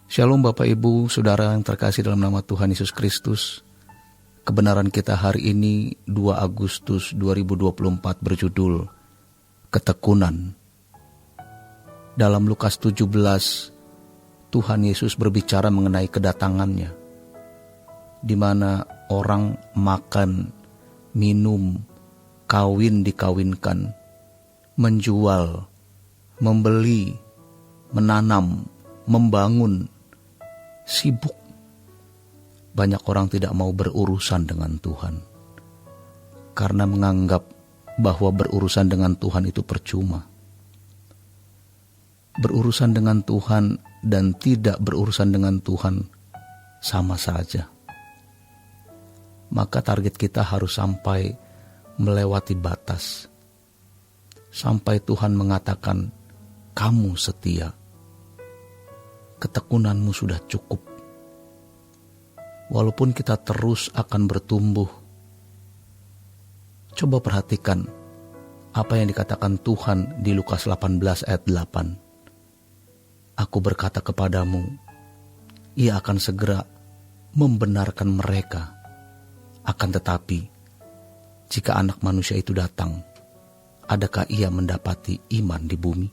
Shalom Bapak Ibu, Saudara yang terkasih dalam nama Tuhan Yesus Kristus. Kebenaran kita hari ini 2 Agustus 2024 berjudul Ketekunan. Dalam Lukas 17, Tuhan Yesus berbicara mengenai kedatangannya, di mana orang makan, minum, kawin dikawinkan, menjual, membeli, menanam, membangun, sibuk. Banyak orang tidak mau berurusan dengan Tuhan karena menganggap bahwa berurusan dengan Tuhan itu percuma. Berurusan dengan Tuhan dan tidak berurusan dengan Tuhan sama saja. Maka target kita harus sampai melewati batas, sampai Tuhan mengatakan, "Kamu setia. Ketekunanmu sudah cukup." Walaupun kita terus akan bertumbuh, coba perhatikan apa yang dikatakan Tuhan di Lukas 18 ayat 8. "Aku berkata kepadamu, Ia akan segera membenarkan mereka. Akan tetapi, jika Anak Manusia itu datang, adakah Ia mendapati iman di bumi?"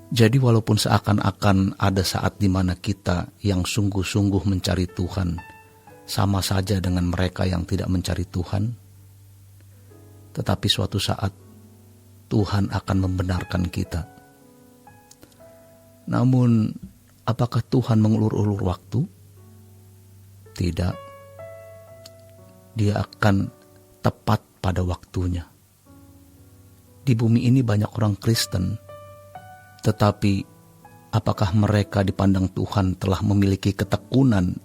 Jadi walaupun seakan-akan ada saat di mana kita yang sungguh-sungguh mencari Tuhan sama saja dengan mereka yang tidak mencari Tuhan, tetapi suatu saat Tuhan akan membenarkan kita. Namun, apakah Tuhan mengulur-ulur waktu? Tidak. Dia akan tepat pada waktunya. Di bumi ini banyak orang Kristen, tetapi apakah mereka dipandang Tuhan telah memiliki ketekunan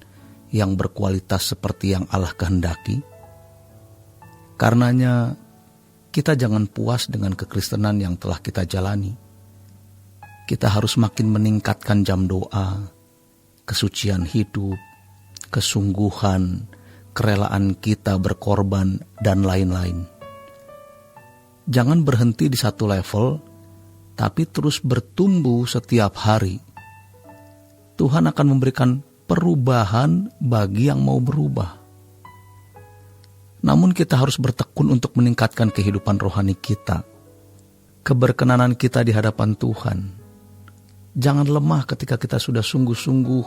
yang berkualitas seperti yang Allah kehendaki? Karenanya kita jangan puas dengan kekristenan yang telah kita jalani. Kita harus makin meningkatkan jam doa, kesucian hidup, kesungguhan, kerelaan kita berkorban, dan lain-lain. Jangan berhenti di satu level, tapi terus bertumbuh setiap hari. Tuhan akan memberikan perubahan bagi yang mau berubah. Namun kita harus bertekun untuk meningkatkan kehidupan rohani kita, keberkenanan kita di hadapan Tuhan. Jangan lemah ketika kita sudah sungguh-sungguh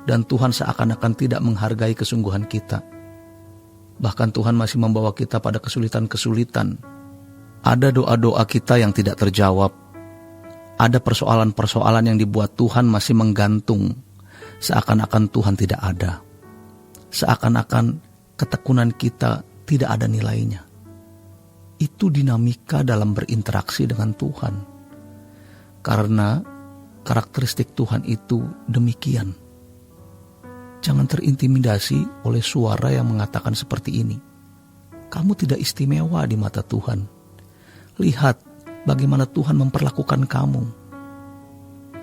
dan Tuhan seakan-akan tidak menghargai kesungguhan kita. Bahkan Tuhan masih membawa kita pada kesulitan-kesulitan. Ada doa-doa kita yang tidak terjawab. Ada persoalan-persoalan yang dibuat Tuhan masih menggantung. Seakan-akan Tuhan tidak ada. Seakan-akan ketekunan kita tidak ada nilainya. Itu dinamika dalam berinteraksi dengan Tuhan. Karena karakteristik Tuhan itu demikian. Jangan terintimidasi oleh suara yang mengatakan seperti ini. Kamu tidak istimewa di mata Tuhan. Lihat bagaimana Tuhan memperlakukan kamu.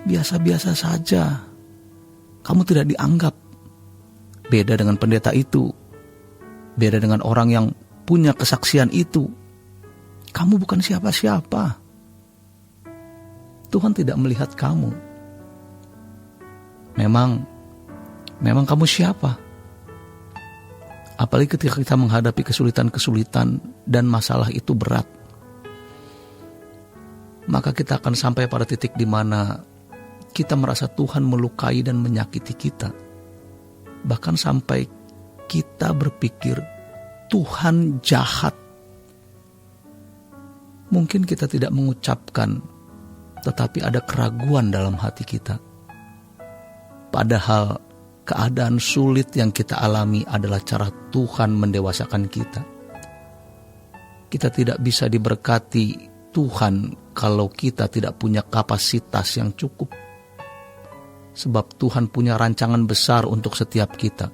Biasa-biasa saja. Kamu tidak dianggap. Beda dengan pendeta itu. Beda dengan orang yang punya kesaksian itu. Kamu bukan siapa-siapa. Tuhan tidak melihat kamu. Memang kamu siapa? Apalagi ketika kita menghadapi kesulitan-kesulitan dan masalah itu berat. Maka kita akan sampai pada titik di mana kita merasa Tuhan melukai dan menyakiti kita. Bahkan sampai kita berpikir Tuhan jahat. Mungkin kita tidak mengucapkan, tetapi ada keraguan dalam hati kita. Padahal keadaan sulit yang kita alami adalah cara Tuhan mendewasakan kita. Kita tidak bisa diberkati Tuhan kalau kita tidak punya kapasitas yang cukup. Sebab Tuhan punya rancangan besar untuk setiap kita.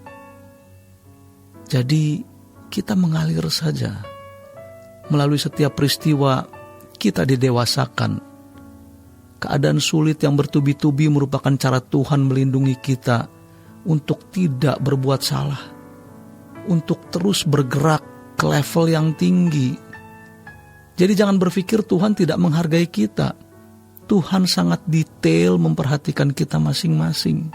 Jadi kita mengalir saja. Melalui setiap peristiwa kita didewasakan. Keadaan sulit yang bertubi-tubi merupakan cara Tuhan melindungi kita untuk tidak berbuat salah. Untuk terus bergerak ke level yang tinggi. Jadi jangan berpikir Tuhan tidak menghargai kita. Tuhan sangat detail memperhatikan kita masing-masing.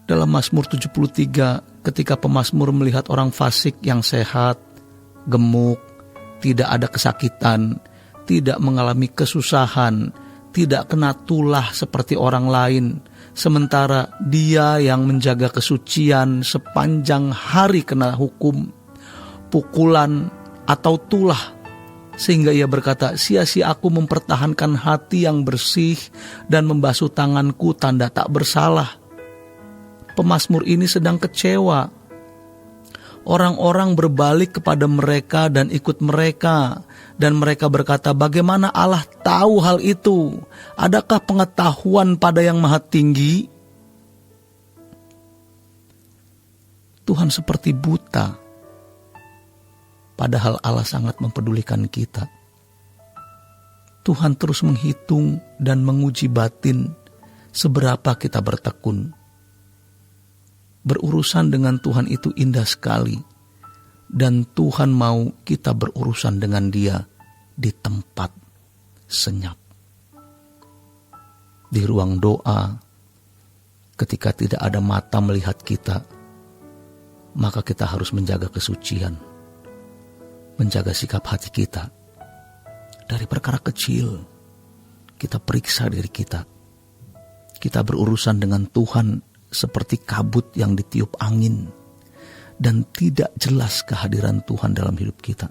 Dalam Mazmur 73, ketika pemazmur melihat orang fasik yang sehat, gemuk, tidak ada kesakitan, tidak mengalami kesusahan, tidak kena tulah seperti orang lain, sementara dia yang menjaga kesucian sepanjang hari kena hukum, pukulan atau tulah, sehingga ia berkata, sia-sia aku mempertahankan hati yang bersih dan membasuh tanganku tanda tak bersalah. Pemazmur ini sedang kecewa. Orang-orang berbalik kepada mereka dan ikut mereka. Dan mereka berkata, bagaimana Allah tahu hal itu? Adakah pengetahuan pada yang maha tinggi? Tuhan seperti buta. Padahal Allah sangat mempedulikan kita. Tuhan terus menghitung dan menguji batin seberapa kita bertekun. Berurusan dengan Tuhan itu indah sekali. Dan Tuhan mau kita berurusan dengan Dia di tempat senyap. Di ruang doa, ketika tidak ada mata melihat kita, maka kita harus menjaga kesucian. Menjaga sikap hati kita. Dari perkara kecil, kita periksa diri kita. Kita berurusan dengan Tuhan seperti kabut yang ditiup angin, dan tidak jelas kehadiran Tuhan dalam hidup kita.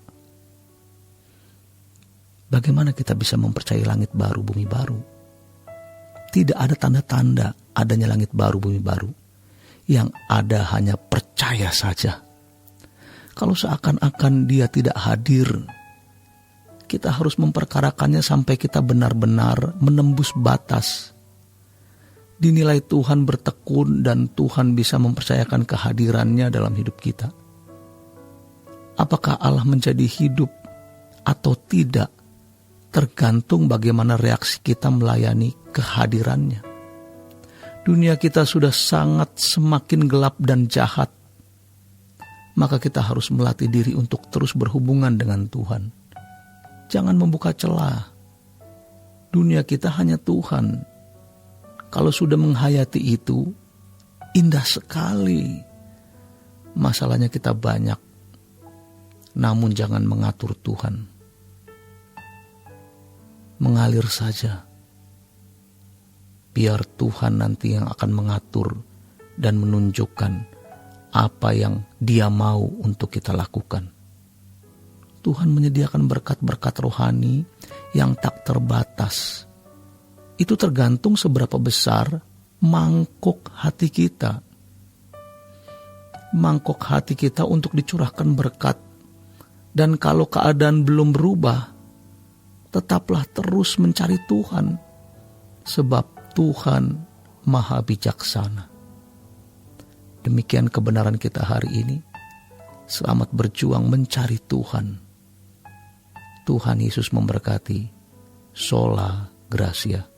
Bagaimana kita bisa mempercayai langit baru, bumi baru? Tidak ada tanda-tanda adanya langit baru, bumi baru. Yang ada hanya percaya saja. Kalau seakan-akan Dia tidak hadir, kita harus memperkarakannya sampai kita benar-benar menembus batas. Dinilai Tuhan bertekun dan Tuhan bisa mempercayakan kehadirannya dalam hidup kita. Apakah Allah menjadi hidup atau tidak, tergantung bagaimana reaksi kita melayani kehadirannya. Dunia kita sudah sangat semakin gelap dan jahat. Maka kita harus melatih diri untuk terus berhubungan dengan Tuhan. Jangan membuka celah. Dunia kita hanya Tuhan. Kalau sudah menghayati itu, indah sekali. Masalahnya kita banyak, namun jangan mengatur Tuhan. Mengalir saja. Biar Tuhan nanti yang akan mengatur dan menunjukkan apa yang Dia mau untuk kita lakukan. Tuhan menyediakan berkat-berkat rohani yang tak terbatas. Itu tergantung seberapa besar mangkok hati kita. Mangkok hati kita untuk dicurahkan berkat. Dan kalau keadaan belum berubah, tetaplah terus mencari Tuhan. Sebab Tuhan Maha Bijaksana. Demikian kebenaran kita hari ini. Selamat berjuang mencari Tuhan. Tuhan Yesus memberkati. Sola Gracia.